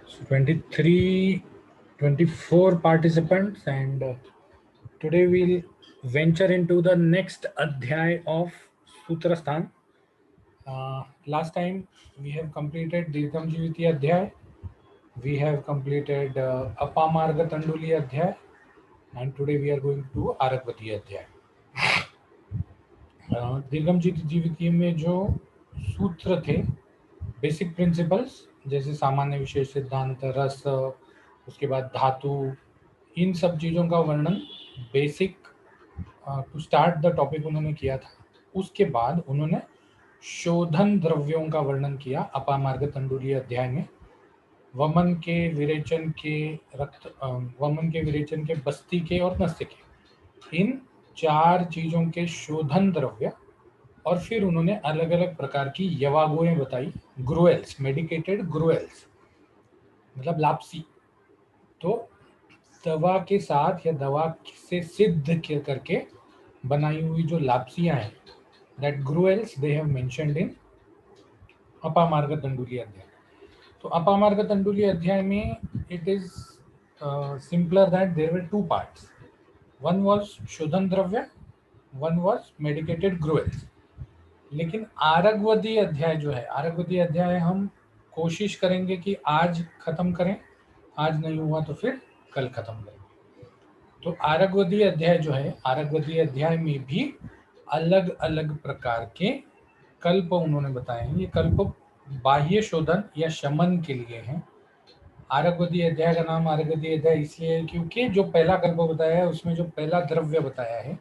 So 23, 24 participants, and today we'll venture into the next adhyay of Sutrasthan. Last time we have completed Dirgham Jiviti Adhyay, we have completed Apamarga Tanduli Adhyay, and today we are going to Arakvati Adhyay. दीर्घम जीवितीय में जो सूत्र थे, basic principles जैसे सामान्य विशेष सिद्धांत, रस, उसके बाद धातु, इन सब चीज़ों का वर्णन basic to start the topic उन्होंने किया था। उसके बाद उन्होंने शोधन द्रव्यों का वर्णन किया अपामार्ग तंडुलीय अध्याय में। वमन के, विरेचन के, वमन के, विरेचन के, बस्ती के और नस्य के, इन 4 चीज़ों के शोधन द्रव्य, और फिर उन्होंने अलग अलग प्रकार की यवागुएं बताई, ग्रुएल्स, मेडिकेटेड ग्रुएल्स मतलब लापसी। तो दवा के साथ या दवा से सिद्ध करके बनाई हुई जो लापसियां हैं, that gruels they have mentioned in Apamarga Tanduli अध्याय। तो अपामार्ग तंडुली अध्याय में it is simpler that there were 2 parts, one was शोधन द्रव्य, वन वाज मेडिकेटेड ग्रुएल्स। लेकिन आरग्वदी अध्याय जो है, आरग्वदी अध्याय हम कोशिश करेंगे कि आज खत्म करें, आज नहीं हुआ तो फिर कल खत्म करेंगे। तो आरग्वदी अध्याय जो है, आरग्वदी अध्याय में भी अलग अलग प्रकार के कल्प उन्होंने बताए हैं। ये कल्प बाह्य शोधन या शमन के लिए हैं। आरग्वदी अध्याय का नाम आरग्वदी अध्याय इसलिए क्योंकि जो पहला कल्प बताया है उसमें जो पहला द्रव्य बताया है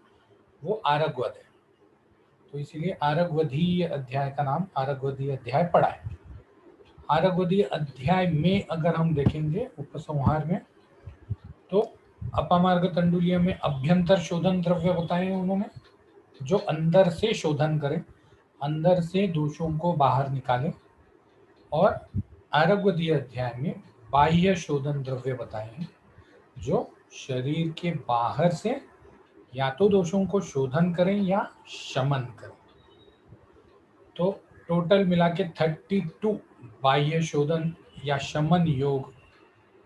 वो आरग्वद है, तो इसीलिए आरग्वधी अध्याय का नाम आरग्वदी अध्याय पड़ा है। आरग्वदी अध्याय में अगर हम देखेंगे उपसंहार में, तो अपामार्ग तंडुलिया में अभ्यंतर शोधन द्रव्य बताए हैं उन्होंने, जो अंदर से शोधन करें, अंदर से दोषों को बाहर निकालें। और आरग्वदी अध्याय में बाह्य शोधन द्रव्य बताए हैं, जो शरीर के बाहर से या तो दोषों को शोधन करें या शमन करें। तो टोटल मिला के 32 बाह्य शोधन या शमन योग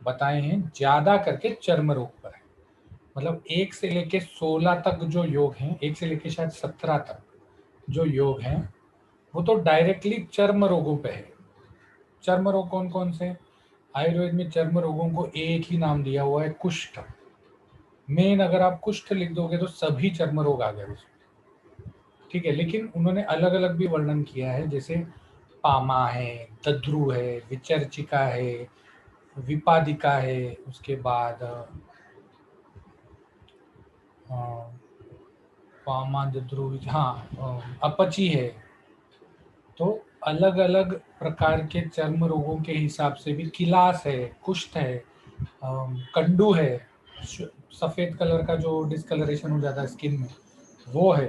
बताए हैं, ज्यादा करके चर्म रोग पर है। मतलब 1 से लेके 16 तक जो योग हैं, 1 से लेके शायद 17 तक जो योग हैं, वो तो डायरेक्टली चर्म रोगों पे है। चर्म रोग कौन कौन से? आयुर्वेद में चर्म रोगों को एक ही नाम दिया हुआ है, कुष्ठ। मेन अगर आप कुष्ठ लिख दोगे तो सभी चर्म रोग आ गए उसमें, ठीक है। लेकिन उन्होंने अलग अलग भी वर्णन किया है, जैसे पामा है, दद्रु है, विचर्चिका है, विपादिका है, उसके बाद पामा, दद्रु, हाँ, अपची है। तो अलग अलग प्रकार के चर्म रोगों के हिसाब से भी, किलास है, कुष्ठ है, कंडू है, सफेद कलर का जो डिस्कलरेशन हो जाता है स्किन में, वो है।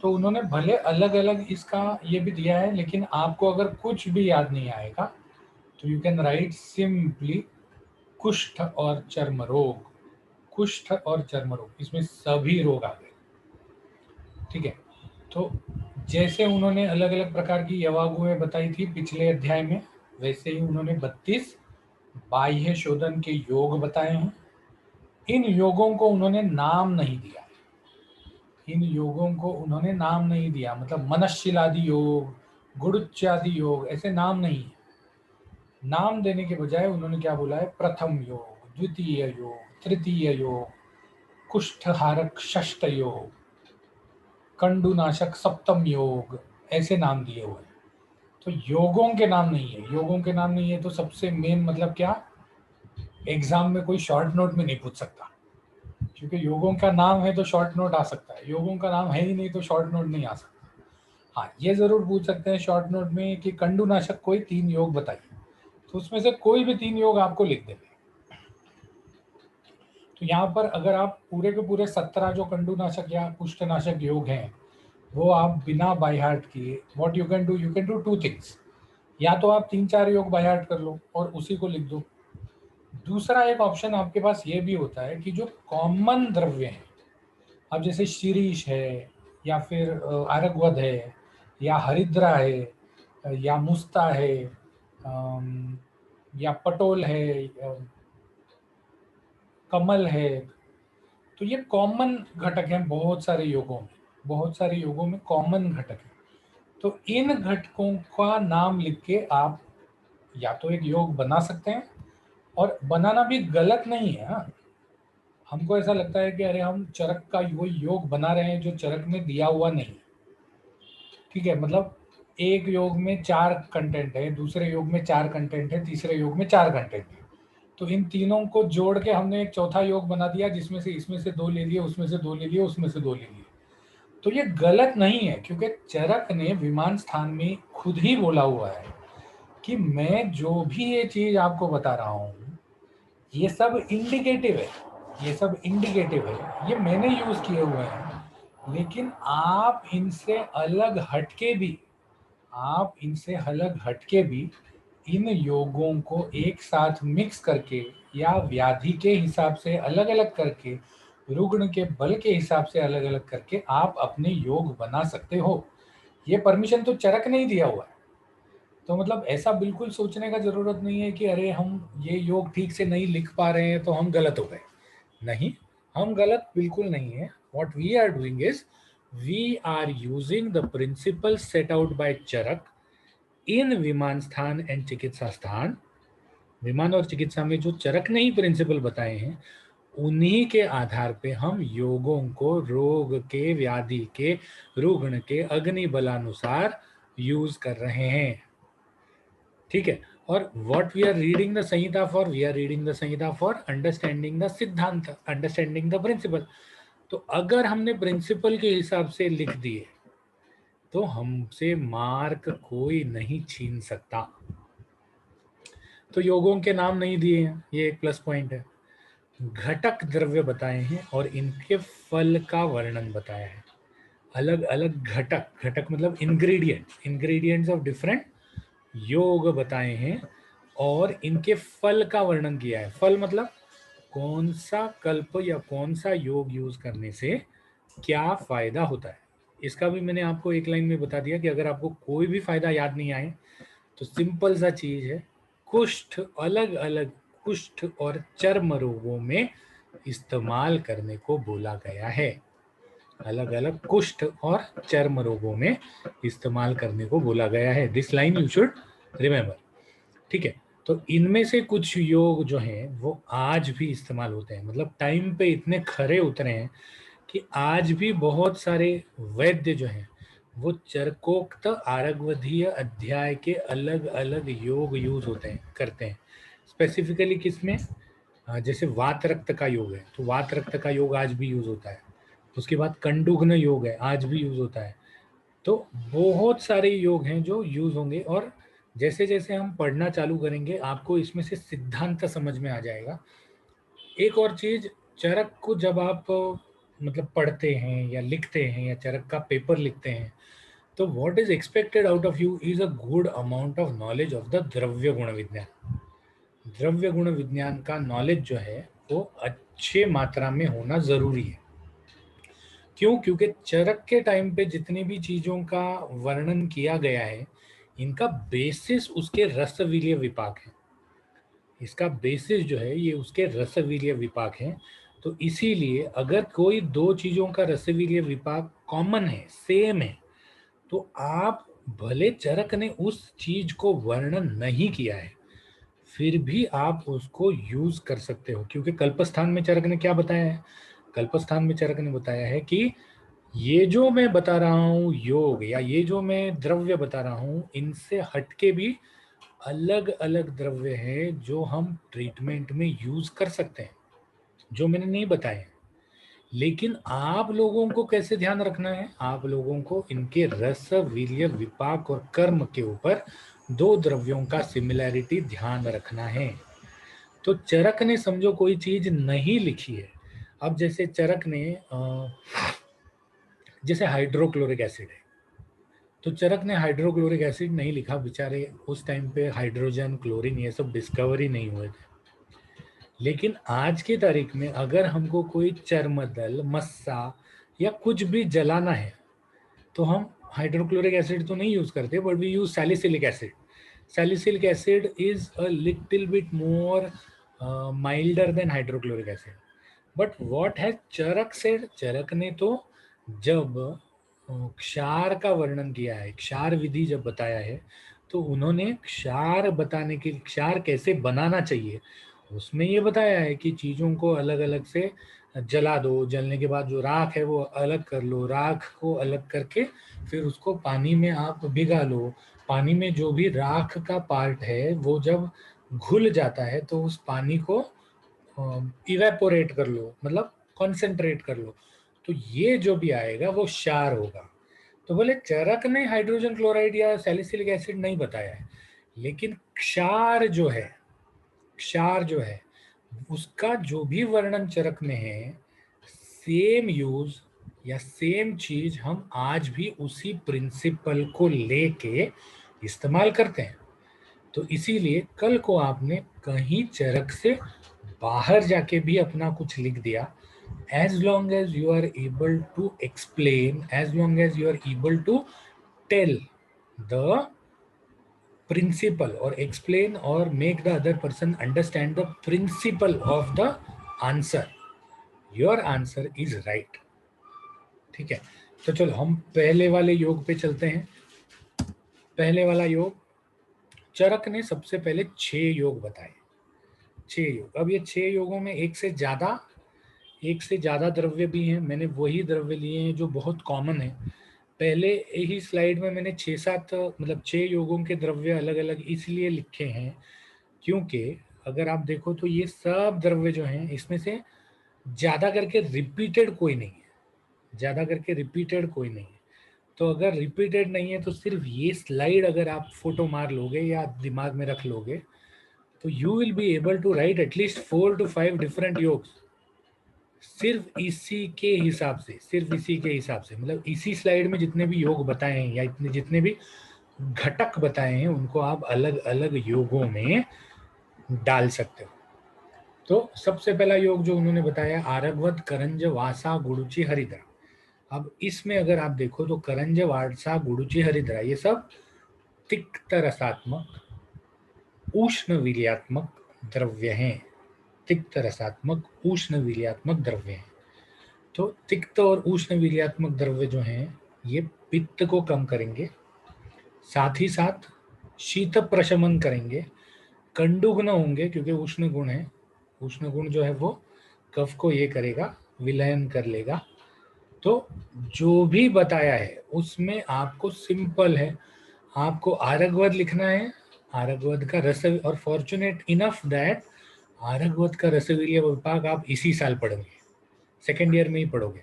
तो उन्होंने भले अलग अलग इसका ये भी दिया है, लेकिन आपको अगर कुछ भी याद नहीं आएगा तो यू कैन राइट सिंपली कुष्ठ और चर्म रोग, कुष्ठ और चर्म रोग, इसमें सभी रोग आ गए, ठीक है। तो जैसे उन्होंने अलग अलग प्रकार की यवागुएं बताई थी पिछले अध्याय में, वैसे ही उन्होंने 32 बाह्य शोधन के योग बताए हैं। इन योगों को उन्होंने नाम नहीं दिया, इन योगों को उन्होंने नाम नहीं दिया, मतलब मनश्शिलादि योग, गुड़ुच्यादि योग, ऐसे नाम नहीं है। नाम देने के बजाय उन्होंने क्या बोला है? प्रथम योग, द्वितीय योग, तृतीय योग, कुष्ठहारक षष्ठ योग, कंडुनाशक सप्तम योग, ऐसे नाम दिए हुए हैं। तो योगों के नाम नहीं है, योगों के नाम नहीं है तो सबसे मेन मतलब क्या, एग्जाम में कोई शॉर्ट नोट में नहीं पूछ सकता, क्योंकि योगों का नाम है तो शॉर्ट नोट आ सकता है, योगों का नाम है ही नहीं तो शॉर्ट नोट नहीं आ सकता। हाँ, ये जरूर पूछ सकते हैं शॉर्ट नोट में कि कंडुनाशक कोई 3 योग बताइए, तो उसमें से कोई भी 3 योग आपको लिख देंगे। तो यहाँ पर अगर आप पूरे के पूरे 17 जो कंडुनाशक या कुष्ठनाशक योग हैं, वो आप बिना बाय हार्ट किए, what you can do 2 things. या तो आप 3-4 योग बाय हार्ट कर लो और उसी को लिख दो। दूसरा एक ऑप्शन आपके पास ये भी होता है कि जो कॉमन द्रव्य हैं, अब जैसे शिरीष है, या फिर आरगवद है, या हरिद्रा है, या मुस्ता है, या पटोल है, कमल है। तो ये कॉमन घटक हैं बहुत सारे योगों में, बहुत सारे योगों में कॉमन घटक है। तो इन घटकों का नाम लिख के आप या तो एक योग बना सकते हैं, और बनाना भी गलत नहीं है। हाँ, हमको ऐसा लगता है कि अरे हम चरक का वो योग बना रहे हैं जो चरक में दिया हुआ नहीं, ठीक है। मतलब एक योग में 4 कंटेंट है, दूसरे योग में 4 कंटेंट है, तीसरे योग में 4 कंटेंट है। तो इन तीनों को जोड़ के हमने एक चौथा योग बना दिया, जिसमें से इसमें से 2 ले लिए, उसमें से 2 ले लिए, उसमें से 2 ले लिए। तो ये गलत नहीं है, क्योंकि चरक ने विमान स्थान में खुद ही बोला हुआ है कि मैं जो भी ये चीज आपको बता रहा हूँ ये सब इंडिकेटिव है, ये सब इंडिकेटिव है, ये मैंने यूज किए हुए हैं। लेकिन आप इनसे अलग हटके भी, आप इनसे अलग हटके भी इन योगों को एक साथ मिक्स करके या व्याधि के हिसाब से अलग अलग करके, रुग्ण के बल के हिसाब से अलग अलग करके आप अपने योग बना सकते हो। ये परमिशन तो चरक नहीं दिया हुआ है। तो मतलब ऐसा बिल्कुल सोचने का जरूरत नहीं है कि अरे हम ये योग ठीक से नहीं लिख पा रहे हैं तो हम गलत हो गए। नहीं, हम गलत बिल्कुल नहीं है। What we are doing is we are using the principle set out by Charak in Vimana Sthana and चिकित्सा स्थान। विमान और चिकित्सा में जो चरक ने ही प्रिंसिपल बताए हैं, उन्हीं के आधार पे हम योगों को रोग के, व्याधि के, रुग्ण के अग्नि बलानुसार यूज कर रहे हैं, ठीक है। और what we are reading the Samhita for, we are reading the Samhita for understanding the siddhanta, understanding the principle. तो अगर हमने प्रिंसिपल के हिसाब से लिख दिए तो हमसे मार्क कोई नहीं छीन सकता। तो योगों के नाम नहीं दिए हैं, ये एक प्लस पॉइंट है। घटक द्रव्य बताए हैं और इनके फल का वर्णन बताया है। अलग अलग घटक, घटक मतलब इंग्रेडिएंट, इंग्रेडिएंट्स ऑफ डिफरेंट योग बताए हैं और इनके फल का वर्णन किया है। फल मतलब कौन सा कल्प या कौन सा योग यूज करने से क्या फायदा होता है। इसका भी मैंने आपको एक लाइन में बता दिया कि अगर आपको कोई भी फायदा याद नहीं आए तो सिंपल सा चीज है, कुष्ठ, अलग अलग कुष्ठ और चर्म रोगों में इस्तेमाल करने को बोला गया है। अलग अलग कुष्ठ और चर्म रोगों में इस्तेमाल करने को बोला गया है। This line you should remember, ठीक है। तो इनमें से कुछ योग जो हैं वो आज भी इस्तेमाल होते हैं, मतलब टाइम पे इतने खरे उतरे हैं कि आज भी बहुत सारे वैद्य जो हैं वो चरकोक्त आरग्वधीय अध्याय के अलग अलग योग यूज होते हैं, करते हैं। स्पेसिफिकली किसमें, जैसे वात रक्त का योग है तो वात रक्त का योग आज भी यूज होता है। उसके बाद कंडुघ्न योग है, आज भी यूज होता है। तो बहुत सारे योग हैं जो यूज होंगे, और जैसे जैसे हम पढ़ना चालू करेंगे आपको इसमें से सिद्धांत समझ में आ जाएगा। एक और चीज, चरक को जब आप मतलब पढ़ते हैं या लिखते हैं या चरक का पेपर लिखते हैं तो what is expected out of you is a good amount of knowledge of the द्रव्य गुण विज्ञान। द्रव्य गुण विज्ञान का नॉलेज जो है वो अच्छे मात्रा में होना जरूरी है। क्यों? क्योंकि चरक के टाइम पे जितनी भी चीजों का वर्णन किया गया है इनका बेसिस उसके रसवीर्य विपाक है। इसका बेसिस जो है ये उसके रसवीर्य विपाक है। तो इसीलिए अगर कोई दो चीजों का रसवीर्य विपाक कॉमन है, सेम है, तो आप भले चरक ने उस चीज को वर्णन नहीं किया है फिर भी आप उसको यूज कर सकते हो। क्योंकि कल्पस्थान में चरक ने क्या बताया है, कल्पस्थान में चरक ने बताया है कि ये जो मैं बता रहा हूँ योग या ये जो मैं द्रव्य बता रहा हूँ इनसे हटके भी अलग अलग द्रव्य हैं जो हम ट्रीटमेंट में यूज कर सकते हैं, जो मैंने नहीं बताए हैं। लेकिन आप लोगों को कैसे ध्यान रखना है, आप लोगों को इनके रस, वीर्य, विपाक और कर्म के ऊपर दो द्रव्यों का सिमिलैरिटी ध्यान रखना है। तो चरक ने समझो कोई चीज नहीं लिखी है। अब जैसे चरक ने जैसे हाइड्रोक्लोरिक एसिड है, तो चरक ने हाइड्रोक्लोरिक एसिड नहीं लिखा, बेचारे उस टाइम पे हाइड्रोजन, क्लोरीन ये सब डिस्कवरी नहीं हुए थे। लेकिन आज की तारीख में अगर हमको कोई चर्मदल, मस्सा या कुछ भी जलाना है तो हम हाइड्रोक्लोरिक एसिड तो नहीं यूज करते but we use salicylic acid. Salicylic acid is a little bit more milder than hydrochloric acid. But what has Charak said? Charak ने तो जब क्षार का वर्णन किया है, क्षार विधि जब बताया है, तो उन्होंने क्षार बताने के, क्षार कैसे बनाना चाहिए उसमें ये बताया है कि चीजों को अलग अलग से जला दो, जलने के बाद जो राख है वो अलग कर लो, राख को अलग करके फिर उसको पानी में आप भिगा लो। पानी में जो भी राख का पार्ट है वो जब घुल जाता है तो उस पानी को इवेपोरेट कर लो, मतलब कॉन्सेंट्रेट कर लो, तो ये जो भी आएगा वो क्षार होगा। तो बोले चरक ने हाइड्रोजन क्लोराइड या सैलिसिलिक एसिड नहीं बताया है, लेकिन क्षार जो है, क्षार जो है उसका जो भी वर्णन चरक में है, सेम यूज या सेम चीज हम आज भी उसी प्रिंसिपल को लेके इस्तेमाल करते हैं। तो इसीलिए कल को आपने कहीं चरक से बाहर जाके भी अपना कुछ लिख दिया, as long as you are able to explain, as long as you are able to tell the principle or explain or make the other person understand the principle of the answer, your answer is right। ठीक है, तो चलो हम पहले वाले योग पे चलते हैं। पहले वाला योग, चरक ने सबसे पहले 6 योग बताए, 6 योग। अब ये 6 योगों में एक से ज्यादा द्रव्य भी हैं, मैंने वही द्रव्य लिए हैं जो बहुत कॉमन है। पहले ही स्लाइड में मैंने 6-7 मतलब 6 योगों के द्रव्य अलग अलग इसलिए लिखे हैं क्योंकि अगर आप देखो तो ये सब द्रव्य जो हैं इसमें से ज्यादा करके रिपीटेड कोई नहीं है, ज्यादा करके रिपीटेड कोई नहीं है। तो अगर रिपीटेड नहीं है तो सिर्फ ये स्लाइड अगर आप फोटो मार लोगे या दिमाग में रख लोगे तो you will be able to write at least 4 to 5 different योग्स, सिर्फ इसी के हिसाब से, सिर्फ इसी के हिसाब से। मतलब इसी स्लाइड में जितने भी योग बताए हैं या इतने जितने भी घटक बताए हैं उनको आप अलग अलग योगों में डाल सकते हो। तो सबसे पहला योग जो उन्होंने बताया, आरगवत करंज वासा गुड़ुचि हरिद्रा। अब इसमें अगर आप देखो तो करंज वासा गुड़ुचि हरिद्रा ये सब तिक्त रसात्मक उष्ण वीर्यात्मक द्रव्य हैं, तिक्त रसात्मक उष्ण वीर्यात्मक द्रव्य हैं। तो तिक्त और उष्ण वीर्यात्मक द्रव्य जो हैं ये पित्त को कम करेंगे, साथ ही साथ शीत प्रशमन करेंगे, कंडुग्न होंगे क्योंकि उष्ण गुण है, उष्ण गुण जो है वो कफ को ये करेगा, विलयन कर लेगा। तो जो भी बताया है उसमें आपको सिंपल है, आपको आरगवद लिखना है, आरगवद का रस, और फॉर्चुनेट इनफ दैट आरगवद का रसवीर्य विपाक आप इसी साल पढ़ोगे, सेकेंड ईयर में ही पढ़ोगे।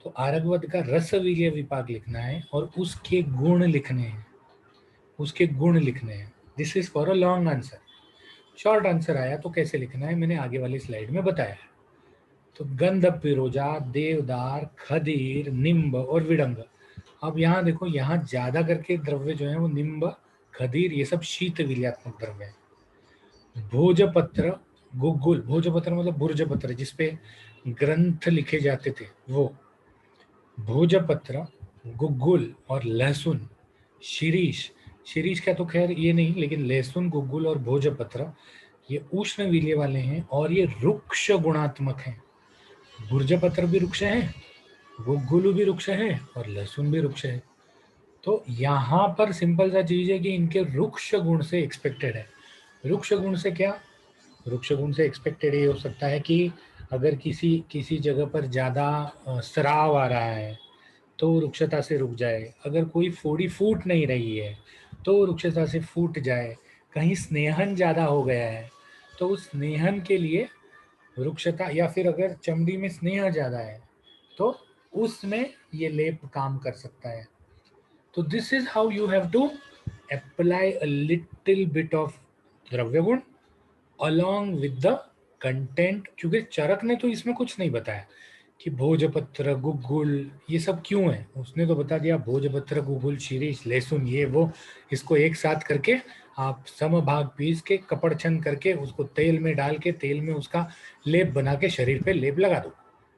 तो आरगवद का रसवीर्य विपाक लिखना है और उसके गुण लिखने हैं, उसके गुण लिखने हैं। This is for a long answer. Short answer आया तो कैसे लिखना है मैंने आगे वाली स्लाइड में बताया है। तो गंध पिरोजा, देवदार, खदीर, निम्ब और विडंग। अब यहाँ देखो, यहाँ ज्यादा करके द्रव्य जो है वो निम्ब, खदीर ये सब शीत वीर्यात्मक द्रव्य है। भोजपत्र, गुग्गुल, भोजपत्र मतलब भुर्जपत्र जिसपे ग्रंथ लिखे जाते थे वो, भोजपत्र, गुग्गुल और लहसुन, शिरीष, शिरीष का तो खैर ये नहीं, लेकिन लहसुन, गुग्गुल और भोजपत्र ये उष्ण वीर्य वाले हैं और ये रुक्ष गुणात्मक हैं। भुर्जपत्र भी रुक्ष है, गुग्गुल भी रुक्ष है और लहसुन भी रुक्ष है। तो यहाँ पर सिंपल सा चीज है कि इनके रुक्ष गुण से एक्सपेक्टेड है। रुक्ष गुण से क्या, रुक्ष गुण से एक्सपेक्टेड ये हो सकता है कि अगर किसी किसी जगह पर ज्यादा स्राव आ रहा है तो वृक्षता से रुक जाए, अगर कोई फोड़ी फूट नहीं रही है तो वृक्षता से फूट जाए, कहीं स्नेहन ज़्यादा हो गया है तो उस स्नेहन के लिए वृक्षता, या फिर अगर चमड़ी में स्नेह ज़्यादा है तो उसमें ये लेप काम कर सकता है। तो this is how you have to apply a little bit of dravya guna along with the content, क्योंकि चरक ने तो इसमें कुछ नहीं बताया कि भोजपत्र, गुग्गुल ये सब क्यों है। उसने तो बता दिया भोजपत्र, गुग्गुल, शिरीष, लहसुन ये वो, इसको एक साथ करके आप समभाग पीस के कपड़छन करके उसको तेल में डाल के तेल में उसका लेप बना के शरीर पे लेप लगा दो,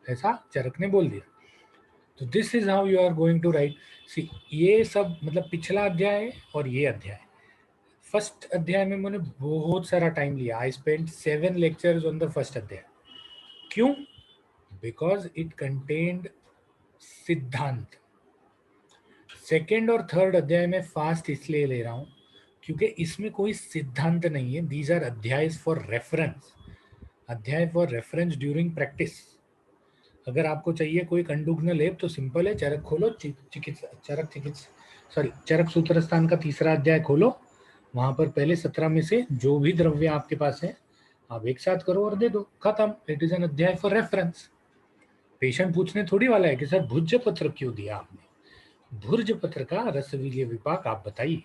ऐसा चरक ने बोल दिया। तो this is how you are going to write. See ये सब मतलब पिछला अध्याय और ये अध्याय, फर्स्ट अध्याय में मैंने बहुत सारा टाइम लिया. I spent 7 lectures on the first अध्याय. क्यों? बिकॉज इट कंटेन्ड सिद्धांत. सेकेंड और थर्ड अध्याय में फास्ट इसलिए ले रहा हूं क्योंकि इसमें कोई सिद्धांत नहीं है. दीज आर अध्याय फॉर रेफरेंस. अध्याय फॉर रेफरेंस ड्यूरिंग प्रैक्टिस. अगर आपको चाहिए कोई कंडुग्न लेप तो सिंपल है, चरक खोलो, चरक सूत्र स्थान का तीसरा अध्याय खोलो. वहां पर पहले 17 में से जो भी द्रव्य आपके पास है आप एक साथ करो और दे दो, खत्म. इट इज एन अध्याय फॉर रेफरेंस. पेशेंट पूछने थोड़ी वाला है कि सर भुज पत्र क्यों दिया आपने, भुर्ज पत्र का रसवीर्य विपाक आप बताइए.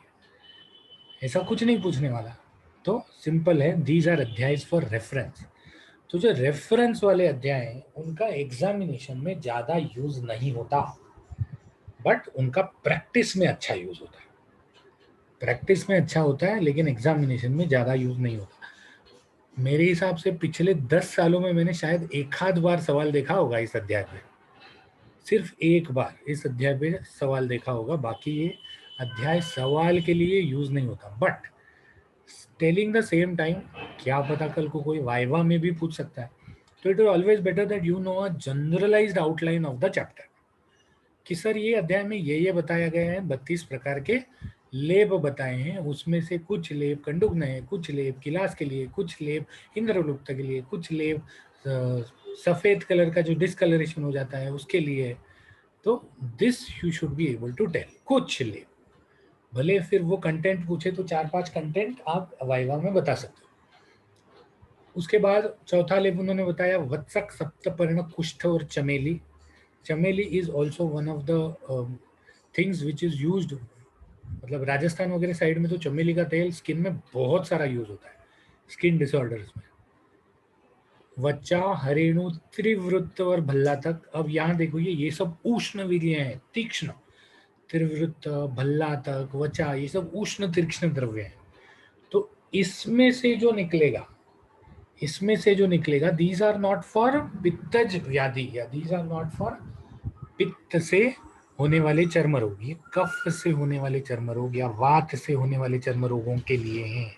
ऐसा कुछ नहीं पूछने वाला. तो सिंपल है, दीज आर अध्याय फॉर रेफरेंस. तो जो रेफरेंस वाले अध्याय हैं उनका एग्जामिनेशन में ज्यादा यूज नहीं होता, बट उनका प्रैक्टिस में अच्छा यूज होता है. प्रैक्टिस में अच्छा होता है लेकिन एग्जामिनेशन में ज्यादा यूज नहीं होता. मेरे हिसाब से पिछले 10 सालों में मैंने शायद एक आध बार सवाल देखा होगा इस अध्याय पे. सिर्फ एक बार इस अध्याय पे सवाल देखा होगा. बाकी ये अध्याय सवाल के लिए यूज नहीं होता. But telling the same time, क्या पता कल को कोई वाइवा में भी पूछ सकता है. तो it is always better that you know a generalized outline of the chapter कि सर ये अध्याय में ये बताया गया है. 32 प्रकार के लेप बताए हैं, उसमें से कुछ लेप कंडुग्न है, कुछ लेप किलास के लिए, कुछ लेप इंद्रलुप्त के लिए, कुछ लेप सफेद कलर का जो डिस्कलरेशन हो जाता है उसके लिए. तो this you should be able to tell. कुछ लेप, भले फिर वो कंटेंट पूछे तो 4-5 कंटेंट आप वाइवा में बता सकते हो. उसके बाद चौथा लेप उन्होंने बताया वत्सक, सप्तपर्ण, कुष्ठ और चमेली. चमेली is also one of the things which is used. मतलब राजस्थान वगैरह साइड में तो चमेली का तेल स्किन में बहुत सारा यूज होता है, स्किन डिसऑर्डर्स में. वच्चा, हरेणु, त्रिवृत्त और भल्ला तक. अब यहाँ देखो ये सब उष्ण वीर्य हैं, तीक्ष्ण. त्रिवृत्त, भल्ला तक, वचा, ये सब उष्ण तीक्ष्ण द्रव्य हैं. तो इसमें से जो निकलेगा दीज आर नॉट फॉर पित्तज व्याधि, या दीज आर नॉट फॉर पित्त से होने वाले चर्म रोग. ये कफ से होने वाले चर्म रोग या वात से होने वाले चर्म रोगों के लिए हैं.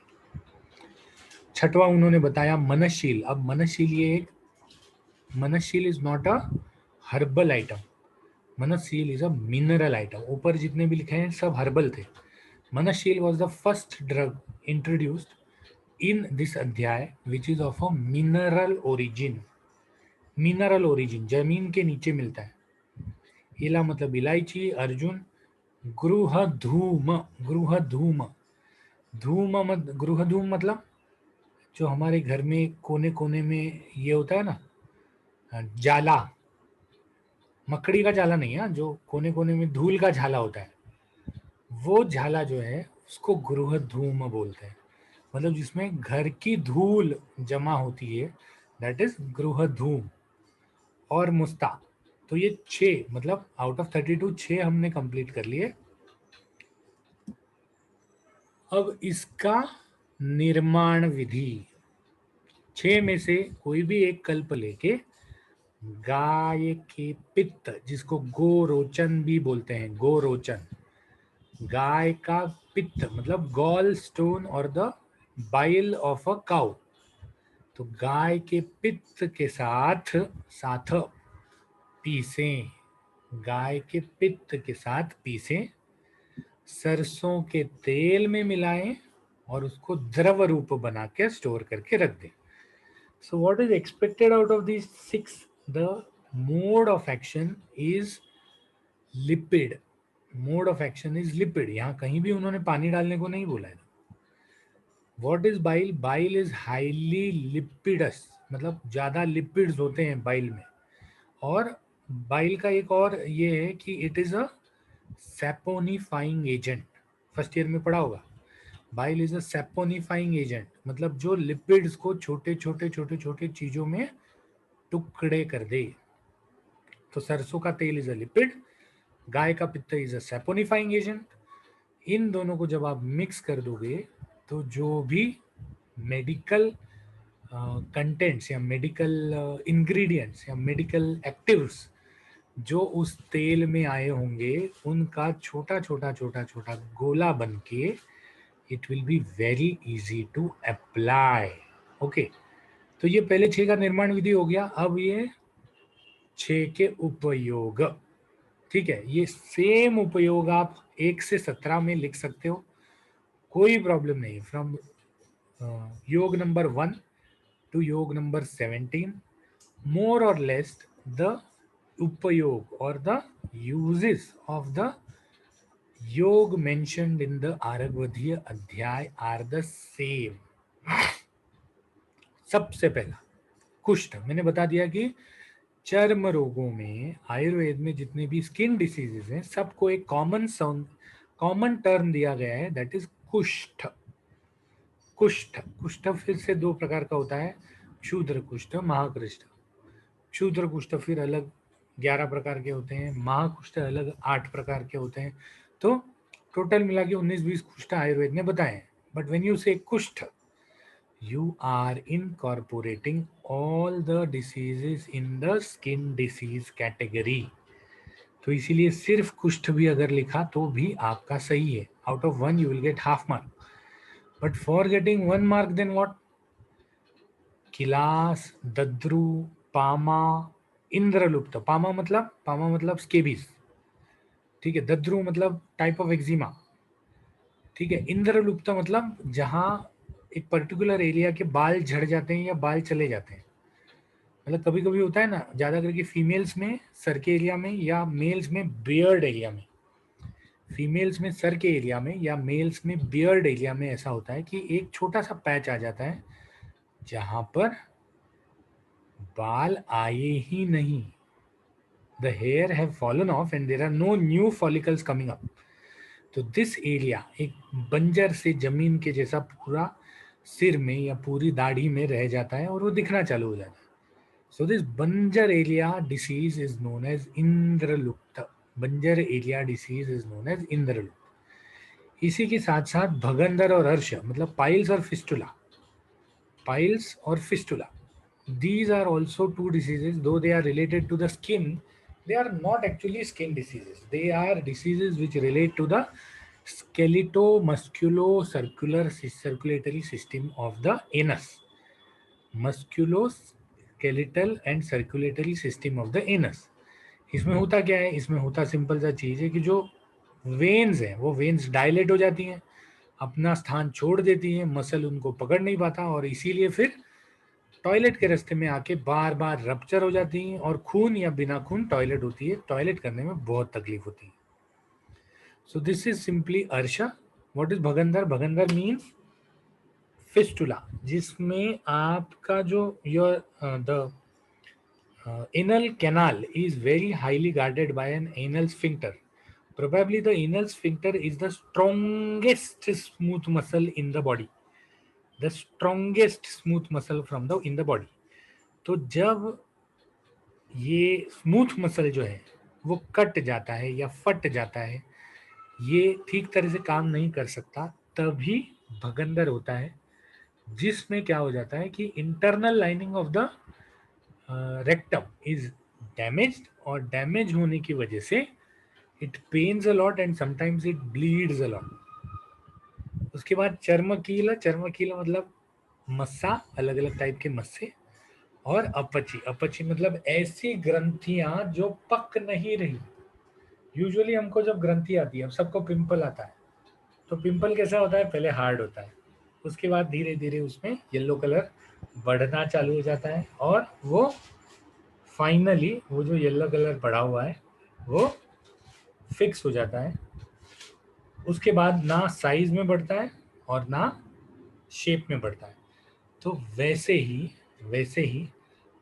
छठवां उन्होंने बताया मनशील. अब मनशील is not a herbal item. मनशील इज अ मिनरल आइटम. ऊपर जितने भी लिखे हैं सब हर्बल थे. मनशील was the first drug introduced in this अध्याय which is of a mineral origin. Mineral origin जमीन के नीचे मिलता है. इला मतलब इलायची. अर्जुन, गृहधूम. गृहधूम मतलब जो हमारे घर में कोने कोने में ये होता है ना, जाला. मकड़ी का जाला नहीं है, जो कोने कोने में धूल का झाला होता है, वो झाला जो है उसको गृहधूम बोलते हैं. मतलब जिसमें घर की धूल जमा होती है, दैट इज गृहधूम. और मुस्ता. तो ये 6, मतलब आउट ऑफ 32 6 हमने कंप्लीट कर लिए. अब इसका निर्माण विधि, 6 में से कोई भी एक कल्प लेके गाय के पित्त, जिसको गोरोचन भी बोलते हैं, गोरोचन, गाय का पित्त मतलब गॉल स्टोन और the bile of a cow. तो गाय के पित्त के साथ साथ पीसें, गाय के पित्त के साथ पीसें, सरसों के तेल में मिलाएं और उसको द्रव रूप बना के स्टोर करके रख दें. So what is expected out of these 6? The mode of action is lipid. Mode of action is lipid. यहाँ कहीं भी उन्होंने पानी डालने को नहीं बोला है. What is bile? Bile is highly lipidous. मतलब ज़्यादा लिपिड्स होते हैं बाइल में. और बाइल का एक और ये है कि it is a saponifying agent. First year में पढ़ा होगा. Bile is a saponifying agent, मतलब जो लिपिड्स को छोटे छोटे चीजों में टुकड़े कर दे. तो सरसों का तेल इज अ लिपिड, गाय का पित्त इज अ सैपोनिफाइंग एजेंट. इन दोनों को जब आप मिक्स कर दोगे तो जो भी मेडिकल कंटेंट्स या मेडिकल इंग्रेडिएंट्स या मेडिकल एक्टिव्स जो उस तेल में आए होंगे, उनका छोटा छोटा गोला बन के it will be very easy to apply. Okay, तो ये पहले 6 का निर्माण विधि हो गया. अब ये 6 के उपयोग. ठीक है, ये सेम उपयोग आप 1 से 17 में लिख सकते हो, कोई प्रॉब्लम नहीं. फ्रॉम योग नंबर 1 to योग number 17, more or less the upayog or the uses of the योग mentioned in the आरगवधीय अध्याय are the same. सबसे पहला कुष्ठ, मैंने बता दिया कि चर्म रोगों में आयुर्वेद में जितने भी स्किन डिसीजेस हैं सबको एक कॉमन टर्म दिया गया है, दैट इज कुष्ठ. कुष्ठ कुष्ठ फिर से 2 प्रकार का होता है, क्षुद्र कुष्ठ, महाकुष्ठ. क्षुद्र कुष्ठ फिर अलग 11 प्रकार के होते हैं, महाकुष्ठ अलग 8 प्रकार के होते हैं. तो टोटल मिला के 19-20 कुष्ठ आयुर्वेद ने बताए हैं. बट व्हेन यू से कुष्ठ, you are incorporating all the diseases in the skin disease category. तो इसीलिए सिर्फ कुष्ठ भी अगर लिखा तो भी आपका सही है. Out of 1 you will get half mark. But for getting 1 mark, then what? Class, दद्रु, पामा, इंद्रलुप्त. पामा मतलब स्केबीज. ठीक है, दद्रु मतलब टाइप ऑफ एक्जिमा. ठीक है, इंद्रलुप्त मतलब जहां एक पर्टिकुलर एरिया के बाल झड़ जाते हैं या बाल चले जाते हैं. मतलब कभी कभी होता है ना, ज्यादा करके फीमेल्स में सर के एरिया में या मेल्स में बियर्ड एरिया में. फीमेल्स में सर के एरिया में या मेल्स में बियर्ड एरिया में ऐसा होता है कि एक छोटा सा पैच आ जाता है जहां पर बाल आए ही नहीं. The hair have fallen off and there are no new follicles coming up. तो दिस एरिया एक बंजर से जमीन के जैसा पूरा सिर में या पूरी दाढ़ी में रह जाता है और वो दिखना चालू हो जाता है. So this Banjar area disease is known as Indralupta. Banjar area disease is known as Indralupta. इसी के साथ साथ भगंदर और हर्ष मतलब पाइल्स और fistula. Piles or fistula. These are also 2 diseases, though they are related to the skin. They are not actually skin diseases. They are diseases which relate to the skeleto-musculo-circular circulatory system of the anus. Musculo-skeletal and circulatory system of the anus. इसमें होता क्या है? इसमें होता simple सा चीज है कि जो वेन्स हैं वो वेन्स डायलेट हो जाती हैं, अपना स्थान छोड़ देती हैं, मसल उनको पकड़ नहीं पाता और इसीलिए फिर टॉयलेट के रास्ते में आके बार बार रप्चर हो जाती हैं और खून या बिना खून टॉयलेट होती है. टॉयलेट करने में बहुत तकलीफ होती है. सो दिस इज सिंपली अर्शा. व्हाट इज भगंदर? भगंदर मीन्स फिस्टुला, जिसमें आपका जो your the anal canal is very highly guarded by an anal sphincter. Probably the anal sphincter is the strongest smooth muscle in the body. The strongest smooth muscle from the in the body. तो जब ये smooth muscle जो है वो cut जाता है या फट जाता है, ये ठीक तरह से काम नहीं कर सकता, तभी भगंदर होता है, जिसमें क्या हो जाता है कि internal lining of the rectum is damaged और डैमेज होने की वजह से it pens a lot and sometimes it bleeds a lot. उसके बाद चर्मकीला. चर्मकीला मतलब मस्सा, अलग अलग टाइप के मस्से. और अपची. अपची मतलब ऐसी ग्रंथियां जो पक नहीं रही. यूजुअली हमको जब ग्रंथि आती है, अब सबको पिंपल आता है, तो पिंपल कैसा होता है? पहले हार्ड होता है, उसके बाद धीरे धीरे उसमें येलो कलर बढ़ना चालू हो जाता है और वो फाइनली वो जो येलो कलर पड़ा हुआ है वो फिक्स हो जाता है. उसके बाद ना साइज में बढ़ता है और ना शेप में बढ़ता है. तो वैसे ही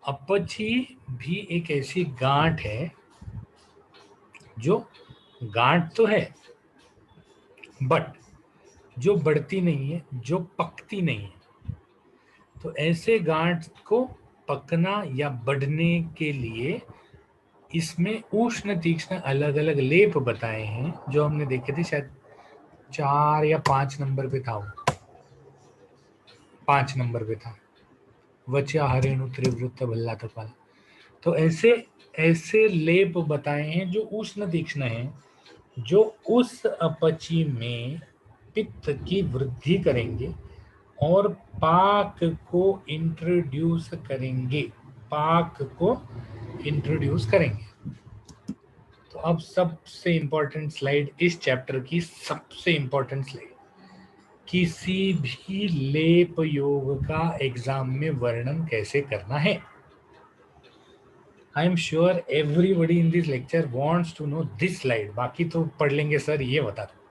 अपची भी एक ऐसी गांठ है जो गांठ तो है बट जो बढ़ती नहीं है, जो पकती नहीं है. तो ऐसे गांठ को पकना या बढ़ने के लिए इसमें उष्ण तीक्ष्ण अलग अलग लेप बताए हैं, जो हमने देखे थे शायद 4 या 5 नंबर पे था. 5 नंबर पे था वच्या हरेणु त्रिवृत्त भल्ला तपाल. तो ऐसे लेप बताए हैं जो उष्ण तीक्ष्ण हैं, जो उस अपची में पित्त की वृद्धि करेंगे और पाक को इंट्रोड्यूस करेंगे, पाक को इंट्रोड्यूस करेंगे। तो अब सबसे इंपॉर्टेंट स्लाइड, इस चैप्टर की सबसे इंपॉर्टेंट स्लाइड, किसी भी लेप योग का एग्जाम में वर्णन कैसे करना है। I am sure everybody in this lecture wants to know this slide, बाकी तो पढ़ लेंगे सर, ये बता दो।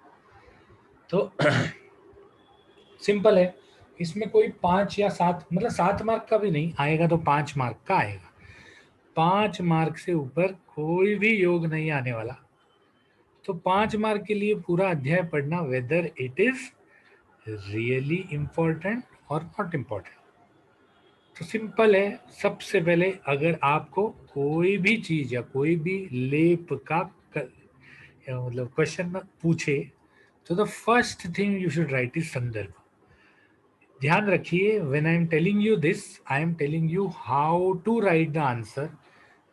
तो सिंपल है, इसमें कोई 5 या 7, मतलब 7 मार्क का भी नहीं आएगा तो 5 मार्क का आएगा। 5 मार्क से ऊपर कोई भी योग नहीं आने वाला। तो 5 मार्क के लिए पूरा अध्याय पढ़ना, whether it is really important और नॉट इंपॉर्टेंट। तो सिंपल है, सबसे पहले अगर आपको कोई भी चीज या कोई भी लेप का मतलब क्वेश्चन पूछे तो the first thing you should write is sandarbh. ध्यान रखिए, when I am telling you this, I am telling you how to write the answer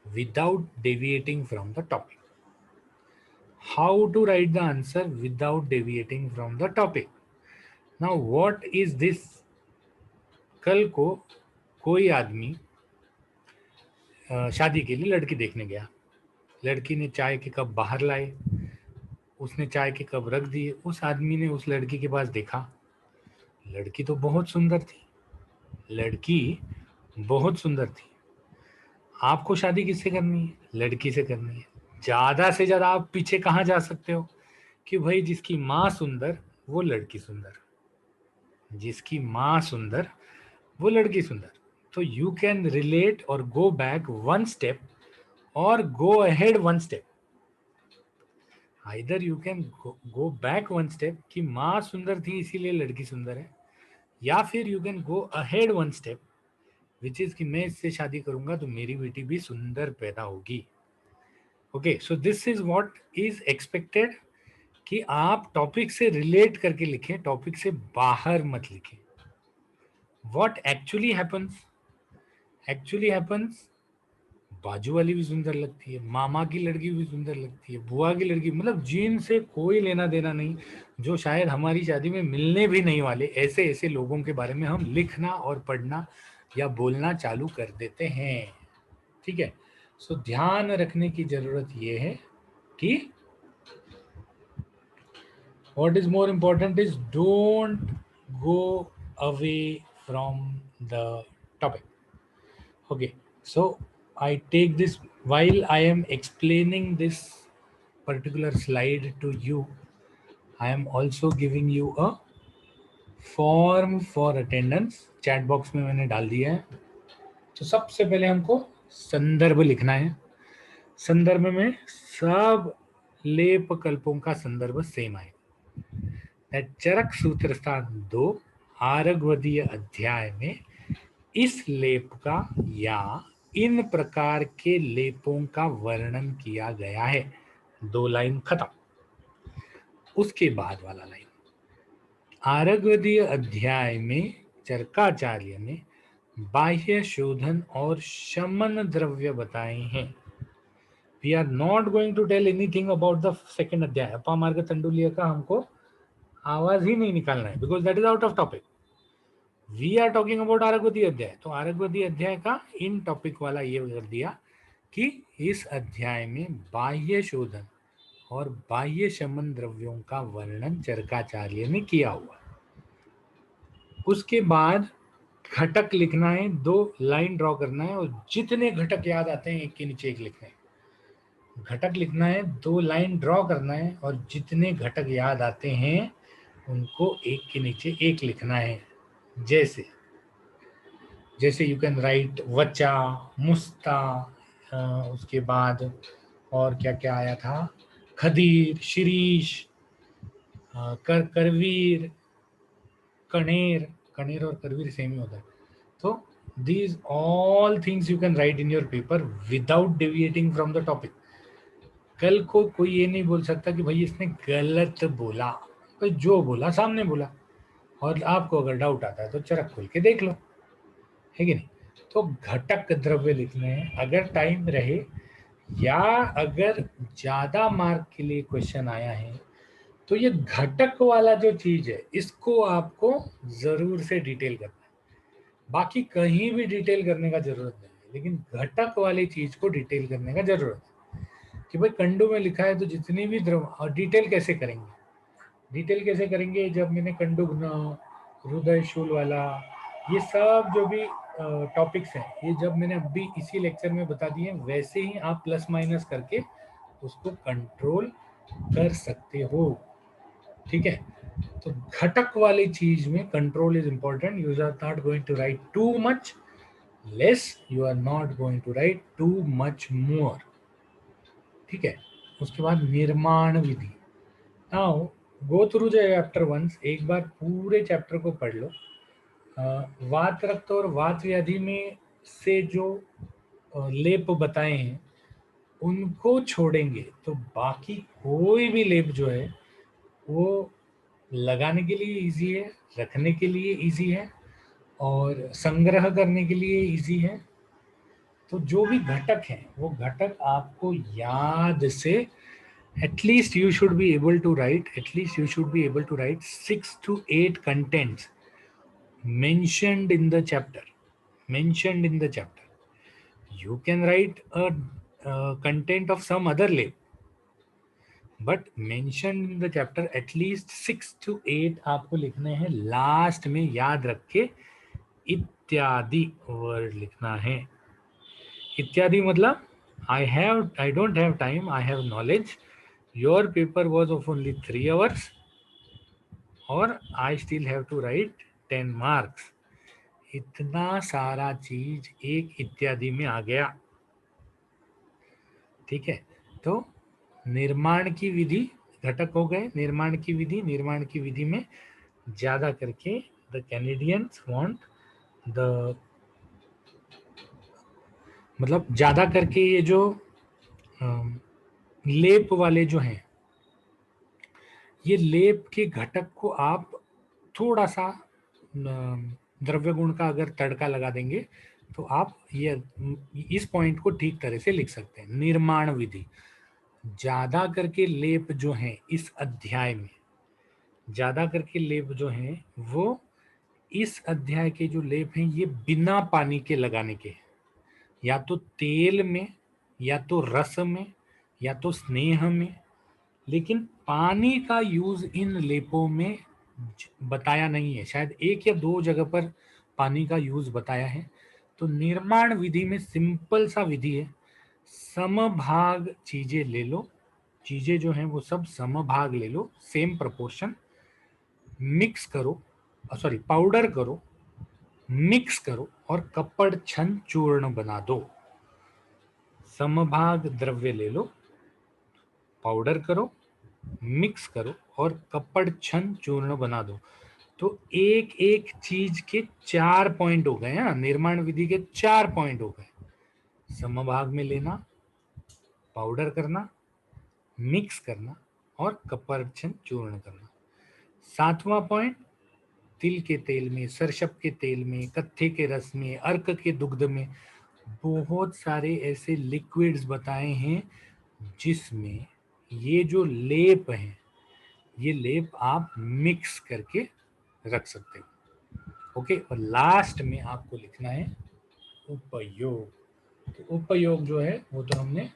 without deviating from the topic. How to write the answer without deviating from the topic. Now what is this? कल को कोई आदमी शादी के लिए लड़की देखने गया, लड़की ने चाय के कप बाहर लाए, उसने चाय के कप रख दिए, उस आदमी ने उस लड़की के पास देखा, लड़की तो बहुत सुंदर थी, लड़की बहुत सुंदर थी। आपको शादी किससे करनी है? लड़की से करनी है। ज्यादा से ज्यादा आप पीछे कहाँ जा सकते हो कि भाई जिसकी माँ सुंदर वो लड़की सुंदर, जिसकी माँ सुंदर वो लड़की सुंदर। तो यू कैन रिलेट और गो बैक वन स्टेप और go ahead one step. Either you can go back one step कि माँ सुंदर थी इसीलिए लड़की सुंदर है, या फिर you can go ahead one step which is कि मैं इससे शादी करूंगा तो मेरी बेटी भी सुंदर पैदा होगी। Okay, so this is what is expected कि आप टॉपिक से रिलेट करके लिखें, टॉपिक से बाहर मत लिखें। व्हाट एक्चुअली हैपन्स, बाजू वाली भी सुंदर लगती है, मामा की लड़की भी सुंदर लगती है, बुआ की लड़की, मतलब जीन से कोई लेना देना नहीं, जो शायद हमारी शादी में मिलने भी नहीं वाले, ऐसे ऐसे लोगों के बारे में हम लिखना और पढ़ना या बोलना चालू कर देते हैं। ठीक है, सो ध्यान रखने की जरूरत यह है कि what is more important is don't go away from the topic. Okay, so I take this while I am explaining this particular slide to you, I am also giving you a form for attendance. Chat box में मैंने डाल दिया है। तो सबसे पहले हमको संदर्भ लिखना है। संदर्भ में सब लेप कल्पों का संदर्भ सेम आएगा। चरक सूत्र स्थान 2 आरग्वदीय अध्याय में इस लेप का या इन प्रकार के लेपों का वर्णन किया गया है। 2 लाइन खत्म। उसके बाद वाला लाइन, आरग्वदीय अध्याय में चरकाचार्य ने बाह्य शोधन और शमन द्रव्य बताए हैं। We are not going to tell anything about the second adhyay. Apamarga तंडुलीय का हमको आवाज ही नहीं निकालना है, because that is out of topic. We are talking about आरग्वदीय अध्याय। तो आरग्वदीय अध्याय का इन टॉपिक वाला ये कर दिया कि इस अध्याय में बाह्य शोधन और बाह्य शमन द्रव्यों का वर्णन चरकाचार्य ने किया हुआ। उसके बाद घटक लिखना है, 2 लाइन ड्रॉ करना है और जितने घटक याद आते हैं एक के नीचे एक लिखना है। घटक लिखना है, 2 लाइन ड्रॉ करना है और जितने घटक याद आते हैं उनको एक के नीचे एक लिखना है। जैसे जैसे यू कैन राइट वचा, मुस्ता, उसके बाद और क्या क्या आया था, खदीर, शिरीष, करवीर, कनेर। कनेर और करवीर सेम ही होता है। तो these all things you can write in your paper without deviating from the topic. कल को कोई ये नहीं बोल सकता कि भाई इसने गलत बोला, भाई जो बोला सामने बोला। और आपको अगर डाउट आता है तो चरक खोल के देख लो, है कि नहीं। तो घटक द्रव्य लिखने हैं अगर टाइम रहे, या अगर ज्यादा मार्क के लिए क्वेश्चन आया है तो ये घटक वाला जो चीज है इसको आपको जरूर से डिटेल करना है, बाकी कहीं भी डिटेल करने का जरूरत नहीं है, लेकिन घटक वाली चीज को डिटेल करने का जरूरत है कि भाई कंडो में लिखा है तो जितनी भी द्रव, और डिटेल कैसे करेंगे, डिटेल कैसे करेंगे, जब मैंने कंडुग्न, हृदय शूल वाला, ये सब जो भी टॉपिक्स हैं, ये जब मैंने अभी इसी लेक्चर में बता दिए, वैसे ही आप प्लस माइनस करके उसको कंट्रोल कर सकते हो। ठीक है, तो घटक वाली चीज में control is important. You are not going to write too much less, you are not going to write too much more. ठीक है, उसके बाद निर्माण विधि। Now go through the chapter once, एक बार पूरे चैप्टर को पढ़ लो। वात रक्त और वात व्याधि में से जो लेप बताए हैं उनको छोड़ेंगे तो बाकी कोई भी लेप जो है वो लगाने के लिए इजी है, रखने के लिए इजी है और संग्रह करने के लिए इजी है। तो जो भी घटक हैं वो घटक आपको याद से, at least you should be able to write, at least you should be able to write 6 to 8 contents mentioned in the chapter, mentioned in the chapter. You can write a content of some other lab, but mentioned in the chapter at least 6 to 8 आपको लिखने हैं। Last में याद रख के इत्यादि word लिखना है। इत्यादि मतलब I don't have time, I have knowledge, your paper was of only 3 hours और I still have to write 10 marks। इतना सारा चीज एक इत्यादि में आ गया। ठीक है, तो निर्माण की विधि, घटक हो गए, निर्माण की विधि, निर्माण की विधि में ज्यादा करके द कैनेडियंस वांट द, मतलब ज्यादा करके ये जो लेप वाले जो हैं, ये लेप के घटक को आप थोड़ा सा द्रव्य गुण का अगर तड़का लगा देंगे तो आप ये इस पॉइंट को ठीक तरह से लिख सकते हैं। निर्माण विधि, ज्यादा करके लेप जो हैं इस अध्याय में, ज्यादा करके लेप जो हैं वो इस अध्याय के जो लेप हैं ये बिना पानी के लगाने के हैं, या तो तेल में, या तो रस में, या तो स्नेह में, लेकिन पानी का यूज इन लेपों में बताया नहीं है। शायद एक या दो जगह पर पानी का यूज बताया है। तो निर्माण विधि में सिंपल सा विधि है, समभाग चीजें ले लो, चीजें जो हैं वो सब समभाग ले लो, सेम प्रोपोर्शन, मिक्स करो, सॉरी पाउडर करो, मिक्स करो और कपड़ छन चूर्ण बना दो। समभाग द्रव्य ले लो, पाउडर करो, मिक्स करो और कपड़ छन चूर्ण बना दो। तो एक एक चीज के 4 पॉइंट हो गए हैं, निर्माण विधि के 4 पॉइंट हो गए। समभाग में लेना, पाउडर करना, मिक्स करना और कपड़ छन चूर्ण करना। 7वां पॉइंट, तिल के तेल में, सरसप के तेल में, कत्थे के रस में, अर्क के दुग्ध में बहुत सारे ऐसे लिक्विड्स बताए हैं जिसमें ये जो लेप हैं ये लेप आप मिक्स करके रख सकते हो। ओके, और लास्ट में आपको लिखना है उपयोग। तो उपयोग जो है वो तो हमने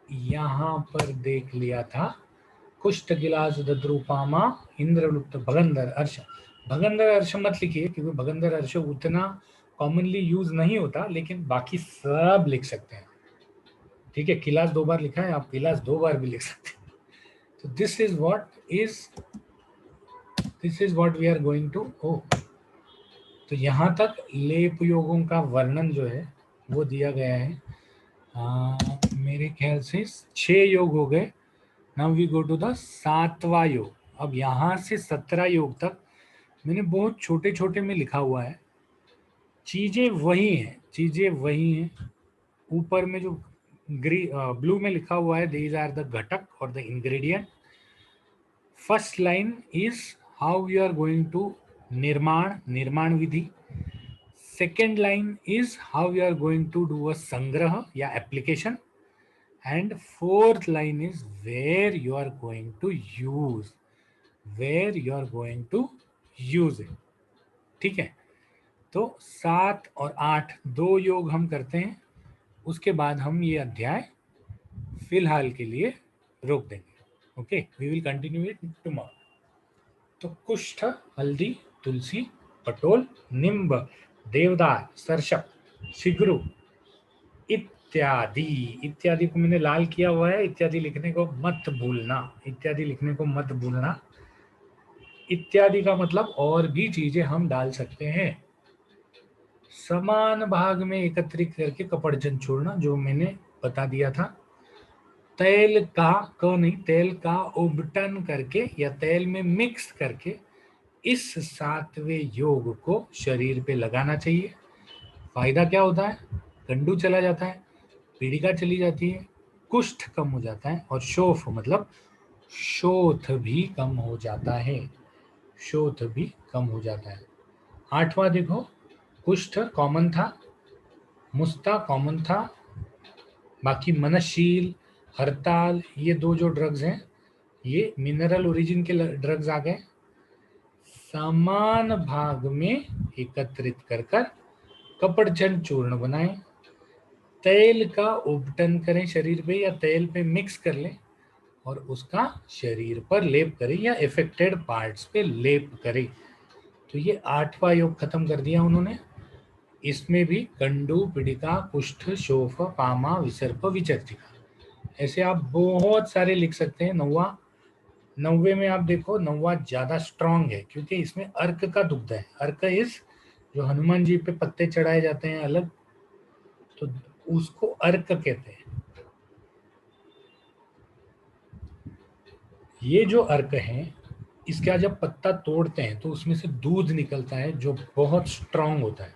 यहां पर देख लिया था। कुष्ठ गिलास दद्रुपामा इंद्रलुप्त भगंदर अर्श। भगंदर अर्श मत लिखिए क्योंकि भगंदर अर्श उतना कॉमनली यूज नहीं होता, लेकिन बाकी सब लिख सकते हैं। ठीक है, गिलास 2 बार लिखा है, आप गिलास 2 बार भी लिख सकते हैं। तो this is what we are going to. तो यहाँ तक लेप योगों का वर्णन जो है वो दिया गया है। मेरे ख्याल से 6 योग हो गए। Now we go to the 7वां योग। अब यहाँ से 17 योग तक मैंने बहुत छोटे छोटे में लिखा हुआ है, चीजें वही हैं, चीजें वही हैं। ऊपर में जो ब्लू में लिखा हुआ है, दीज आर द घटक और the ingredient. First line is how you are going to निर्माण विधि। Second line is how you are going to do a संग्रह या application, and fourth line is where you are going to use. Where you are going to use it. ठीक है, तो 7 और 8 दो योग हम करते हैं, उसके बाद हम ये अध्याय फिलहाल के लिए रोक देंगे। Okay, we will continue it tomorrow. तो कुष्ठ, हल्दी, तुलसी, पटोल, निम्ब, देवदार, सरसप, शिगरू इत्यादि। इत्यादि को मैंने लाल किया हुआ है, इत्यादि लिखने को मत भूलना, इत्यादि लिखने को मत भूलना। इत्यादि का मतलब और भी चीजें हम डाल सकते हैं। समान भाग में एकत्रित करके कपड़जन छोड़ना, जो मैंने बता दिया था। तेल का, क नहीं, तेल का उबटन करके या तेल में मिक्स करके इस 7वें योग को शरीर पे लगाना चाहिए। फायदा क्या होता है? गंडू चला जाता है, पीड़िका चली जाती है, कुष्ठ कम हो जाता है, और शोफ मतलब शोथ भी कम हो जाता है। शोथ भी कम हो जाता है। 8वां देखो, कुष्ठ कॉमन था, मुस्ता कॉमन था, बाकी मनशील, हड़ताल, ये दो जो ड्रग्स हैं ये मिनरल ओरिजिन के ड्रग्स आ गए। समान भाग में एकत्रित कर कर कपड़जन चूर्ण बनाएं। तेल का उबटन करें शरीर पे या तेल पे मिक्स कर लें और उसका शरीर पर लेप करें या इफेक्टेड पार्ट्स पे लेप करें। तो ये 8वां योग खत्म कर दिया उन्होंने। इसमें भी कंडू, पीड़िका, कुष्ठ, शोफ, पामा, विसर्प, विचर्चिका, ऐसे आप बहुत सारे लिख सकते हैं। 9वें में आप देखो, 9वां ज्यादा स्ट्रांग है क्योंकि इसमें अर्क का दुग्ध है। अर्क इस जो हनुमान जी पे पत्ते चढ़ाए जाते हैं अलग, तो उसको अर्क कहते हैं। ये जो अर्क है, इसका जब पत्ता तोड़ते हैं तो उसमें से दूध निकलता है जो बहुत स्ट्रांग होता है।